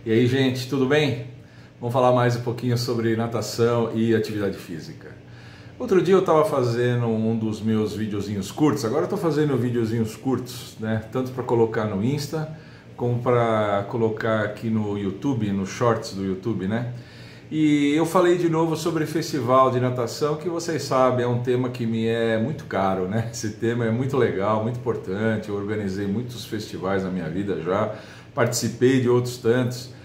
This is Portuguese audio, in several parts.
E aí, gente, tudo bem? Vamos falar mais um pouquinho sobre natação e atividade física. Outro dia eu estava fazendo um dos meus videozinhos curtos, agora eu estou fazendo videozinhos curtos, né? Tanto para colocar no Insta, como para colocar aqui no YouTube, nos shorts do YouTube, né? E eu falei de novo sobre festival de natação, que vocês sabem, é um tema que me é muito caro, né? Esse tema é muito legal, muito importante, eu organizei muitos festivais na minha vida já, participei de outros tantos.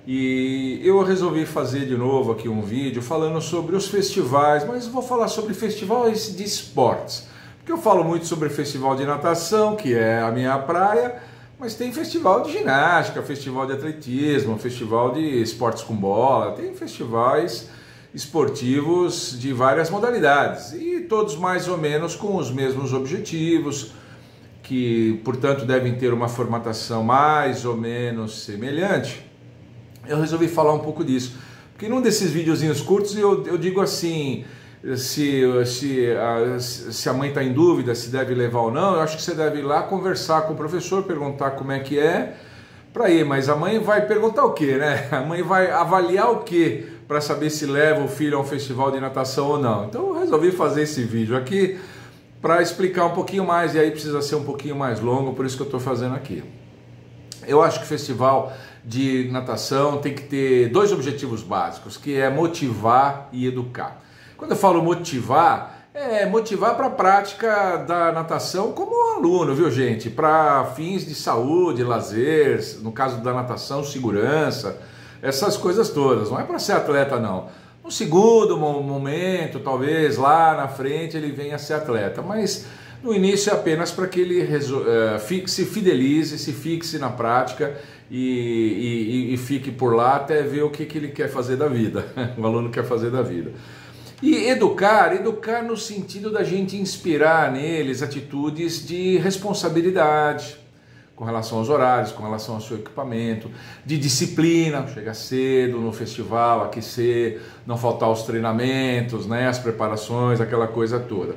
E eu resolvi fazer de novo aqui um vídeo falando sobre os festivais, mas vou falar sobre festivais de esportes. Porque eu falo muito sobre festival de natação, que é a minha praia, mas tem festival de ginástica, festival de atletismo, festival de esportes com bola, tem festivais esportivos de várias modalidades e todos mais ou menos com os mesmos objetivos, que portanto devem ter uma formatação mais ou menos semelhante. Eu resolvi falar um pouco disso, porque num desses videozinhos curtos eu digo assim, se a mãe está em dúvida se deve levar ou não, eu acho que você deve ir lá conversar com o professor, perguntar como é que é, para ir, mas a mãe vai perguntar o quê, né? A mãe vai avaliar o quê para saber se leva o filho a um festival de natação ou não. Então eu resolvi fazer esse vídeo aqui para explicar um pouquinho mais, e aí precisa ser um pouquinho mais longo, por isso que eu estou fazendo aqui. Eu acho que o festival de natação tem que ter dois objetivos básicos, que é motivar e educar. Quando eu falo motivar, é motivar para a prática da natação como aluno, viu gente? Para fins de saúde, lazer, no caso da natação, segurança, essas coisas todas. Não é para ser atleta não. No segundo momento, talvez lá na frente ele venha a ser atleta, mas no início é apenas para que ele se fidelize, se fixe na prática e fique por lá até ver o que ele quer fazer da vida, o aluno quer fazer da vida. E educar no sentido da gente inspirar neles atitudes de responsabilidade, com relação aos horários, com relação ao seu equipamento, de disciplina, chegar cedo no festival, aquecer, não faltar os treinamentos, né, as preparações, aquela coisa toda.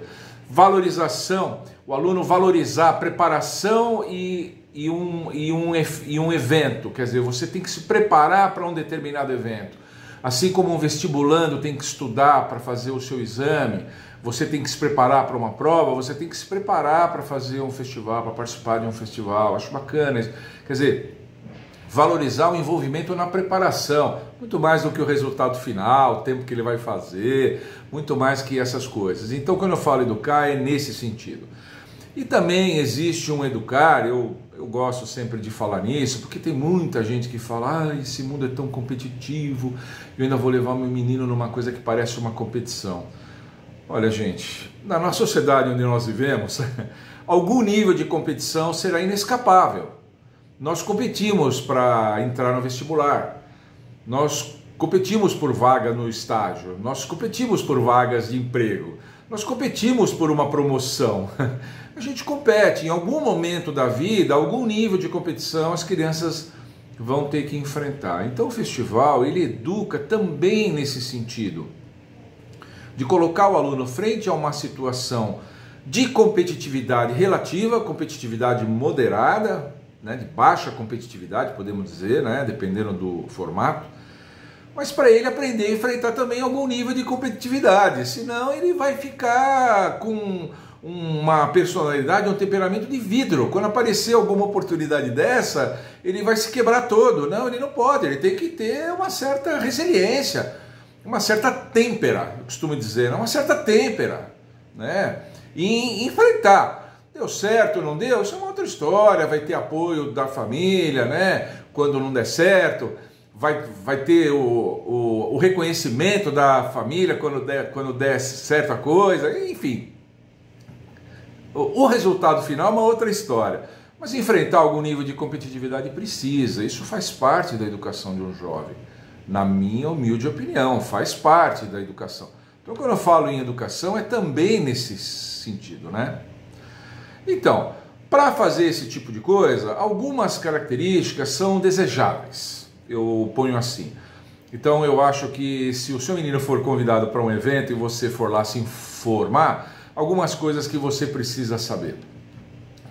Valorização, o aluno valorizar a preparação e um evento, quer dizer, você tem que se preparar para um determinado evento. Assim como um vestibulando tem que estudar para fazer o seu exame, você tem que se preparar para uma prova, você tem que se preparar para fazer um festival, para participar de um festival. Acho bacana isso. Quer dizer, valorizar o envolvimento na preparação, muito mais do que o resultado final, o tempo que ele vai fazer, muito mais que essas coisas. Então, quando eu falo educar, é nesse sentido. E também existe um educar, eu gosto sempre de falar nisso, porque tem muita gente que fala, esse mundo é tão competitivo, eu ainda vou levar meu menino numa coisa que parece uma competição. Olha, gente, na nossa sociedade onde nós vivemos, algum nível de competição será inescapável. Nós competimos para entrar no vestibular, nós competimos por vaga no estágio, nós competimos por vagas de emprego, nós competimos por uma promoção. A gente compete, em algum momento da vida, algum nível de competição as crianças vão ter que enfrentar. Então o festival, ele educa também nesse sentido, de colocar o aluno frente a uma situação de competitividade relativa, competitividade moderada, né, de baixa competitividade, podemos dizer, né, dependendo do formato, mas para ele aprender a enfrentar também algum nível de competitividade, senão ele vai ficar com uma personalidade, um temperamento de vidro. Quando aparecer alguma oportunidade dessa, ele vai se quebrar todo. Não, ele não pode, ele tem que ter uma certa resiliência, uma certa têmpera, eu costumo dizer, uma certa têmpera, né, e enfrentar. Deu certo, não deu? Isso é uma outra história, vai ter apoio da família, né? Quando não der certo, vai ter o reconhecimento da família quando der certa coisa, enfim. O resultado final é uma outra história, mas enfrentar algum nível de competitividade precisa, isso faz parte da educação de um jovem, na minha humilde opinião, faz parte da educação. Então quando eu falo em educação é também nesse sentido, né? Então, para fazer esse tipo de coisa, algumas características são desejáveis, eu ponho assim. Então eu acho que se o seu menino for convidado para um evento e você for lá se informar, algumas coisas que você precisa saber.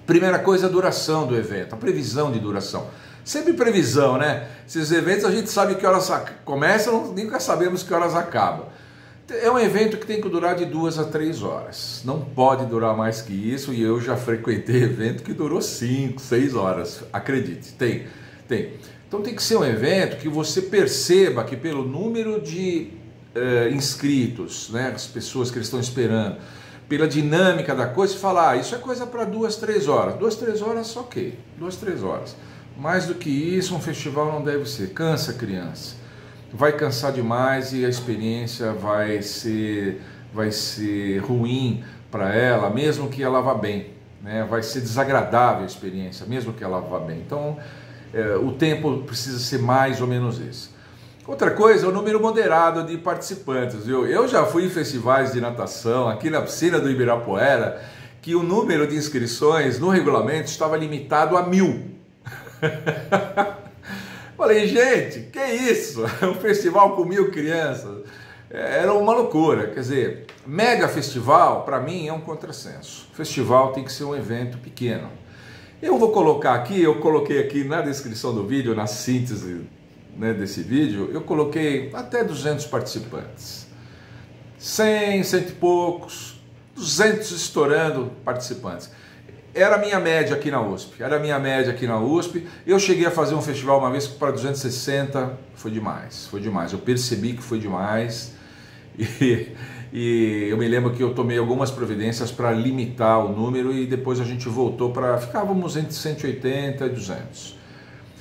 Primeira coisa, a duração do evento, a previsão de duração. Sempre previsão, né? Esses eventos a gente sabe que horas começam, nunca sabemos que horas acabam. É um evento que tem que durar de 2 a 3 horas. Não pode durar mais que isso, e eu já frequentei evento que durou 5, 6 horas. Acredite, tem. Então tem que ser um evento que você perceba que pelo número de inscritos, né, as pessoas que eles estão esperando, pela dinâmica da coisa, você fala, isso é coisa para 2, 3 horas. 2, 3 horas, ok. 2, 3 horas. Mais do que isso, um festival não deve ser. Cansa a criança. Vai cansar demais e a experiência vai ser ruim para ela, mesmo que ela vá bem, né? Vai ser desagradável a experiência, mesmo que ela vá bem. Então, o tempo precisa ser mais ou menos esse. Outra coisa, o número moderado de participantes, viu? Eu já fui em festivais de natação aqui na piscina do Ibirapuera, que o número de inscrições no regulamento estava limitado a 1000. Falei, gente, que isso? Um festival com 1000 crianças. Era uma loucura. Quer dizer, mega festival, para mim, é um contrassenso. Festival tem que ser um evento pequeno. Eu vou colocar aqui, eu coloquei aqui na descrição do vídeo, na síntese, né, desse vídeo, eu coloquei até 200 participantes. 100, 100 e poucos, 200 estourando participantes. Era a minha média aqui na USP, Eu cheguei a fazer um festival uma vez para 260, foi demais. Eu percebi que foi demais e eu me lembro que eu tomei algumas providências para limitar o número e depois a gente voltou para, ficávamos entre 180 e 200.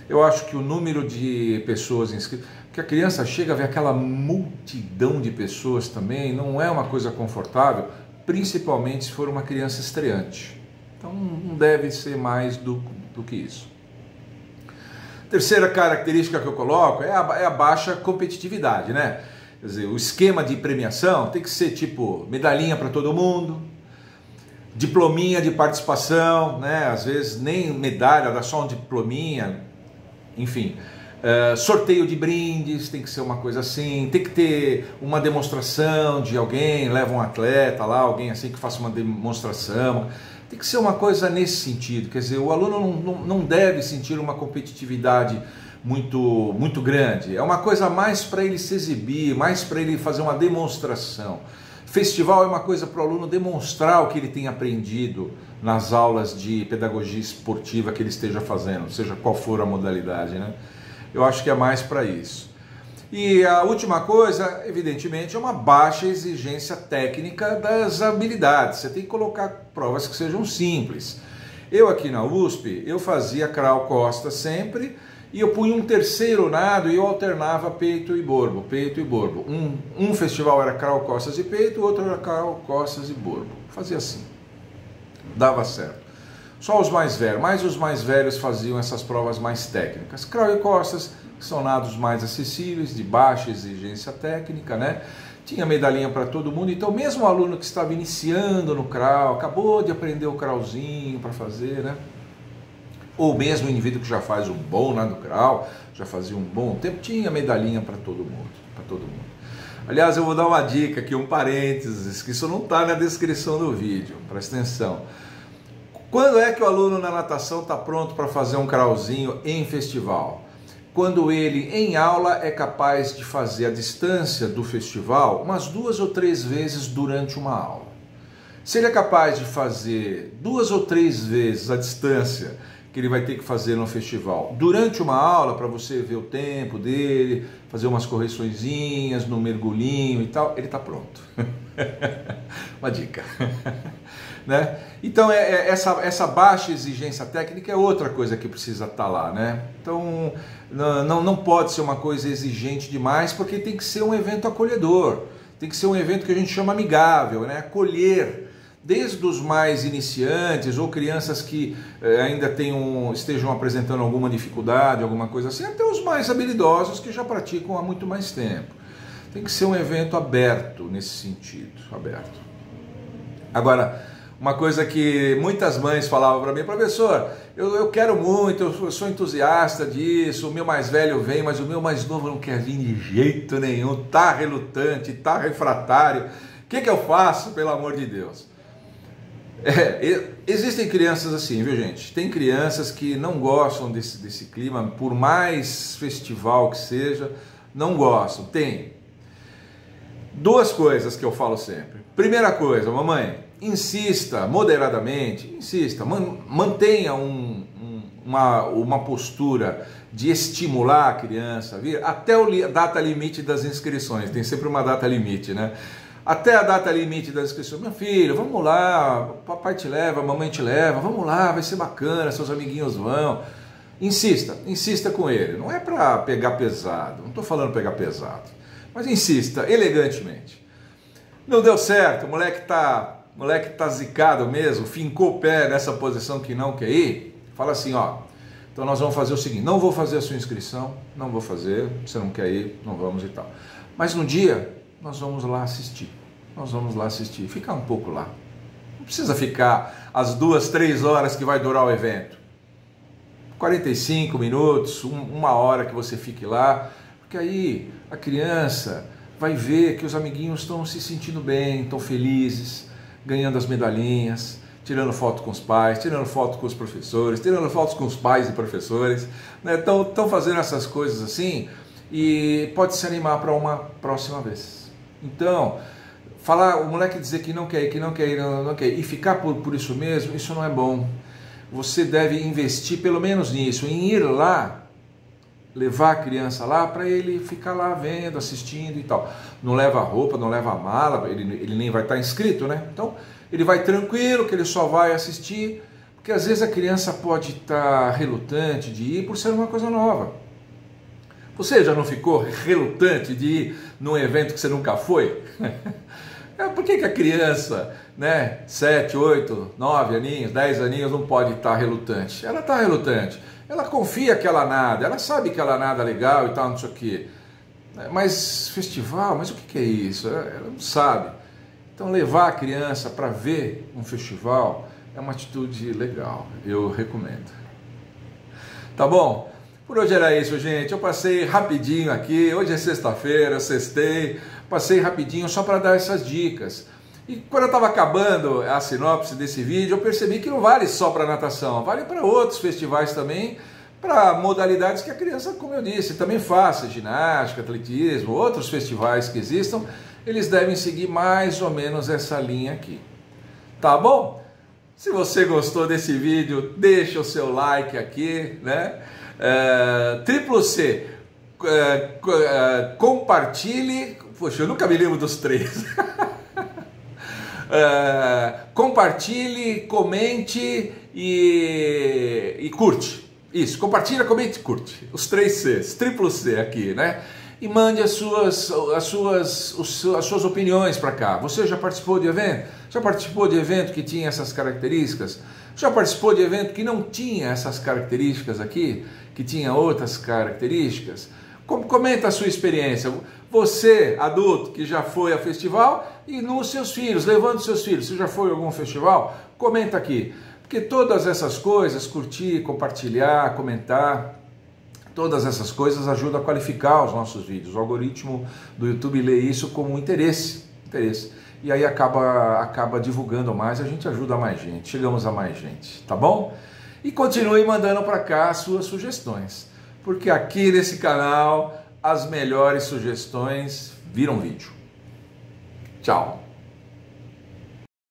Eu acho que o número de pessoas inscritas, que a criança chega a ver aquela multidão de pessoas também, não é uma coisa confortável, principalmente se for uma criança estreante. Então não deve ser mais do que isso. Terceira característica que eu coloco é a baixa competitividade, né? Quer dizer, o esquema de premiação tem que ser tipo medalhinha para todo mundo, diplominha de participação, né? Às vezes nem medalha, dá só um diplominha, enfim. Sorteio de brindes, tem que ser uma coisa assim, tem que ter uma demonstração de alguém, leva um atleta lá, alguém assim que faça uma demonstração. Tem que ser uma coisa nesse sentido, quer dizer, o aluno não deve sentir uma competitividade muito grande, é uma coisa mais para ele se exibir, mais para ele fazer uma demonstração. Festival é uma coisa para o aluno demonstrar o que ele tem aprendido nas aulas de pedagogia esportiva que ele esteja fazendo, seja qual for a modalidade, né? Eu acho que é mais para isso. E a última coisa, evidentemente, é uma baixa exigência técnica das habilidades. Você tem que colocar provas que sejam simples. Eu aqui na USP, eu fazia crawl costa sempre e eu punha um terceiro nado e eu alternava peito e borbo, peito e borbo. Um festival era crawl costas e peito, o outro era crawl costas e borbo. Fazia assim. Dava certo. Só os mais velhos, mas os mais velhos faziam essas provas mais técnicas. Crawl e costas, que são nados mais acessíveis, de baixa exigência técnica, né? Tinha medalhinha para todo mundo, então mesmo o aluno que estava iniciando no crawl, acabou de aprender o crawlzinho para fazer, né? Ou mesmo o indivíduo que já faz um bom nado crawl, já fazia um bom tempo, tinha medalhinha para todo mundo, Aliás, eu vou dar uma dica aqui, um parênteses, que isso não está na descrição do vídeo, presta atenção. Quando é que o aluno na natação está pronto para fazer um crawlzinho em festival? Quando ele, em aula, é capaz de fazer a distância do festival umas 2 ou 3 vezes durante uma aula. Se ele é capaz de fazer 2 ou 3 vezes a distância que ele vai ter que fazer no festival durante uma aula, para você ver o tempo dele, fazer umas correçõezinhas no mergulhinho e tal, ele está pronto. Uma dica. Né? Então essa baixa exigência técnica é outra coisa que precisa estar lá, né? Então não pode ser uma coisa exigente demais, porque tem que ser um evento acolhedor, tem que ser um evento que a gente chama amigável, né? Acolher desde os mais iniciantes ou crianças que ainda estejam apresentando alguma dificuldade, alguma coisa assim, até os mais habilidosos que já praticam há muito mais tempo. Tem que ser um evento aberto nesse sentido, aberto. Agora, uma coisa que muitas mães falavam para mim, professor, eu quero muito, eu sou entusiasta disso, o meu mais velho vem, mas o meu mais novo não quer vir de jeito nenhum, tá relutante, tá refratário, o que eu faço, pelo amor de Deus? Existem crianças assim, viu, gente? Tem crianças que não gostam desse clima, por mais festival que seja, não gostam. Tem. Duas coisas que eu falo sempre. Primeira coisa, mamãe, insista moderadamente, insista, mantenha uma postura de estimular a criança, vir até a data limite das inscrições. Tem sempre uma data limite, né? Até a data limite das inscrições. Meu filho, vamos lá, papai te leva, mamãe te leva, vamos lá, vai ser bacana, seus amiguinhos vão. Insista com ele. Não é para pegar pesado, não estou falando pegar pesado, mas insista elegantemente. Não deu certo, o moleque tá zicado mesmo, fincou o pé nessa posição que não quer ir. Fala assim, ó, então nós vamos fazer o seguinte, não vou fazer a sua inscrição, não vou fazer, você não quer ir, não vamos e tal. Mas no dia, nós vamos lá assistir. Ficar um pouco lá. Não precisa ficar as 2, 3 horas que vai durar o evento. 45 minutos, uma hora que você fique lá, porque aí a criança vai ver que os amiguinhos estão se sentindo bem, estão felizes, ganhando as medalhinhas, tirando foto com os pais, tirando foto com os professores, tirando fotos com os pais e professores, né? Estão fazendo essas coisas assim e pode se animar para uma próxima vez. Então, o moleque dizer que não quer ir e ficar por isso mesmo, isso não é bom. Você deve investir pelo menos nisso, em ir lá, levar a criança lá para ele ficar lá vendo, assistindo e tal. Não leva roupa, não leva mala, ele nem vai estar inscrito, né? Então, ele vai tranquilo, que ele só vai assistir, porque às vezes a criança pode estar relutante de ir por ser uma coisa nova. Você já não ficou relutante de ir num evento que você nunca foi? Por que a criança, né, 7, 8, 9 aninhos, 10 aninhos não pode estar relutante? Ela está relutante, ela confia que ela nada, ela sabe que ela nada legal e tal, não sei o quê. Mas festival, mas o que é isso? Ela não sabe. Então levar a criança para ver um festival é uma atitude legal, eu recomendo. Tá bom? Por hoje era isso, gente. Eu passei rapidinho aqui, hoje é sexta-feira, sextei, passei rapidinho só para dar essas dicas. E quando eu estava acabando a sinopse desse vídeo, eu percebi que não vale só para natação, vale para outros festivais também, para modalidades que a criança, como eu disse, também faça, ginástica, atletismo, outros festivais que existam, eles devem seguir mais ou menos essa linha aqui. Tá bom? Se você gostou desse vídeo, deixa o seu like aqui, né? C, compartilhe, poxa, eu nunca me lembro dos 3. Compartilhe, comente e curte. Isso, compartilha, comente e curte. Os 3 Cs, C aqui, né? E mande as suas opiniões para cá. Você já participou de evento? Já participou de evento que tinha essas características? Já participou de evento que não tinha essas características aqui? Que tinha outras características? Comenta a sua experiência. Você, adulto, que já foi a festival, e nos seus filhos, levando seus filhos, você já foi a algum festival? Comenta aqui. Porque todas essas coisas, curtir, compartilhar, comentar, todas essas coisas ajudam a qualificar os nossos vídeos. O algoritmo do YouTube lê isso como um interesse. E aí acaba divulgando mais, a gente ajuda mais gente, chegamos a mais gente, tá bom? E continue mandando para cá as suas sugestões, porque aqui nesse canal as melhores sugestões viram vídeo. Tchau!